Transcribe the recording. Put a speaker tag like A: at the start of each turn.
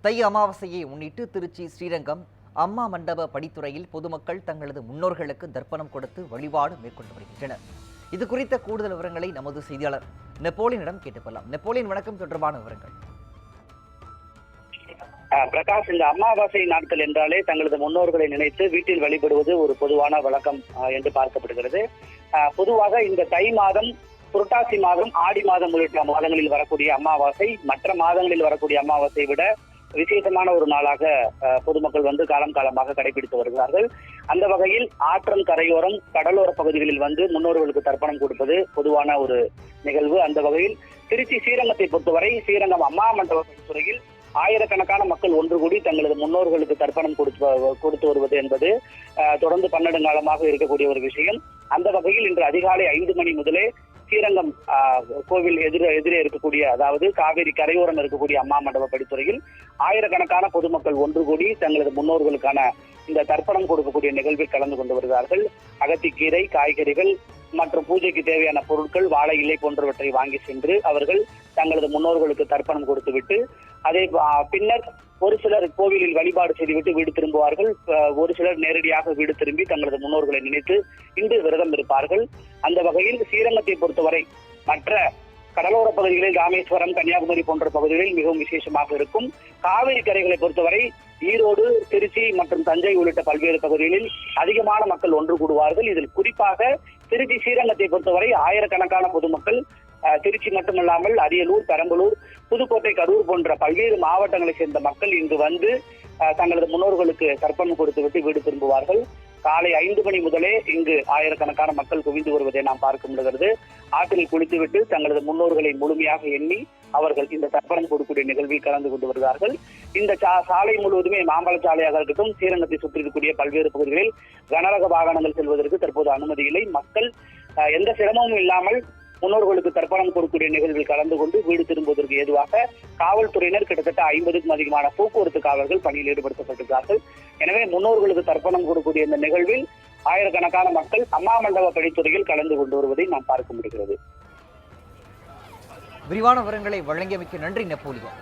A: தை அமாவாசையை முன்னிட்டு திருச்சி ஸ்ரீரங்கம் அம்மா மண்டப படித்துறையில் பொதுமக்கள் தங்களது முன்னோர்களுக்கு தர்ப்பணம் கொடுத்து வழிபாடு மேற்கொண்டு வருகின்றனர். இது குறித்த கூடுதல் விவரங்களை நமது செய்தியாளர் நெப்போலியனிடம் கேட்டுக்கொள்ளலாம். நெப்போலியன், வணக்கம். தொடர்பான விவரங்கள்.
B: பிரகாஷ், இந்த அமாவாசை நாட்கள் என்றாலே தங்களது முன்னோர்களை நினைத்து வீட்டில் வழிபடுவது ஒரு பொதுவான வழக்கம் என்று பார்க்கப்படுகிறது. பொதுவாக இந்த தை மாதம், புரட்டாசி மாதம், ஆடி மாதம் உள்ளிட்ட மாதங்களில் வரக்கூடிய அமாவாசை மற்ற மாதங்களில் வரக்கூடிய அமாவாசை விட விசேஷமான ஒரு நாளாக பொதுமக்கள் காலம் காலமாக கடைபிடித்து வருகிறார்கள். அந்த வகையில் ஆற்றல் கரையோரம், கடலோர பகுதிகளில் முன்னோர்களுக்கு தர்ப்பணம் கொடுப்பது பொதுவான ஒரு நிகழ்வு. அந்த வகையில் திருச்சி ஸ்ரீரங்கத்தை பொறுத்தவரை ஸ்ரீரங்கம் அம்மா மண்டப துறையில் ஆயிரக்கணக்கான மக்கள் ஒன்று கூடி தங்களது முன்னோர்களுக்கு தர்ப்பணம் கொடுத்து வருவது என்பது தொடர்ந்து பன்னெடுங்காலமாக இருக்கக்கூடிய ஒரு விஷயம். அந்த வகையில் இன்று அதிகாலை 5 மணி முதலே ஸ்ரீரங்கம் கோவில் எதிரே இருக்கக்கூடிய, அதாவது காவிரி கரையோரம் இருக்கக்கூடிய அம்மா மண்டப படித்துறையில் ஆயிரக்கணக்கான பொதுமக்கள் ஒன்று கூடி தங்களது முன்னோர்களுக்கான இந்த தர்ப்பணம் கொடுக்கக்கூடிய நிகழ்வில் கலந்து கொண்டு வருகிறார்கள். அகத்திக்கீரை, காய்கறிகள் மற்றும் பூஜைக்கு தேவையான பொருட்கள், வாழை இலை போன்றவற்றை வாங்கி சென்று அவர்கள் தங்களது முன்னோர்களுக்கு தர்ப்பணம் கொடுத்துவிட்டு அதே பின்னர் ஒரு சிலர் கோவிலில் வழிபாடு செய்துவிட்டு வீடு திரும்புவார்கள். ஒரு சிலர் நேரடியாக வீடு திரும்பி தங்களது முன்னோர்களை நினைத்து இன்று விரதம் இருப்பார்கள். அந்த வகையில் ஸ்ரீரங்கத்தை பொறுத்தவரை மற்ற கடலோர பகுதிகளில் ராமேஸ்வரம், கன்னியாகுமரி போன்ற பகுதிகளில் மிகவும் விசேஷமாக இருக்கும். காவிரி கரைகளை பொறுத்தவரை ஈரோடு, திருச்சி மற்றும் தஞ்சை உள்ளிட்ட பல்வேறு பகுதிகளில் அதிகமான மக்கள் ஒன்று கூடுவார்கள். இதில் குறிப்பாக திருச்சி ஸ்ரீரங்கத்தை பொறுத்தவரை ஆயிரக்கணக்கான பொதுமக்கள் திருச்சி மட்டுமல்லாமல் அரியலூர், பெரம்பலூர், புதுக்கோட்டை, கரூர் போன்ற பல்வேறு மாவட்டங்களை சேர்ந்த மக்கள் இங்கு தங்களது முன்னோர்களுக்கு தர்ப்பணம் கொடுத்துவிட்டு வீடு திரும்புவார்கள். காலை 5 மணி முதலே இங்கு ஆயிரக்கணக்கான மக்கள் குவிந்து வருவதை நாம் பார்க்க முடிகிறது. ஆற்றில் குளித்துவிட்டு தங்களது முன்னோர்களை முழுமையாக எண்ணி அவர்கள் இந்த தர்ப்பணம் கொடுக்கக்கூடிய நிகழ்வில் கலந்து கொண்டு வருகிறார்கள். இந்த சாலை முழுவதுமே மாம்பழ சாலையாக இருக்கட்டும், ஸ்ரீரங்கத்தை சுற்றி இருக்கக்கூடிய பல்வேறு பகுதிகளில் கனரக வாகனங்கள் செல்வதற்கு தற்போது அனுமதி இல்லை. மக்கள் எந்த சிரமமும் இல்லாமல் முன்னோர்களுக்கு தர்ப்பணம் கொடுக்கக்கூடிய நிகழ்வில் கலந்து கொண்டு வீடு திரும்புவதற்கு ஏதுவாக காவல்துறையினர் கிட்டத்தட்ட 50க்கும் அதிகமான போக்குவரத்து காவலர்கள் பணியில் ஈடுபடுத்தப்பட்டிருக்கிறார்கள். எனவே முன்னோர்களுக்கு தர்ப்பணம் கொடுக்கக்கூடிய இந்த நிகழ்வில் ஆயிரக்கணக்கான மக்கள் அம்மா மண்டப படித்துறையில் கலந்து கொண்டு வருவதை நாம் பார்க்க முடிகிறது.
A: விரிவான விவரங்களை வழங்கியமைக்கு நன்றி நெப்போலியன்.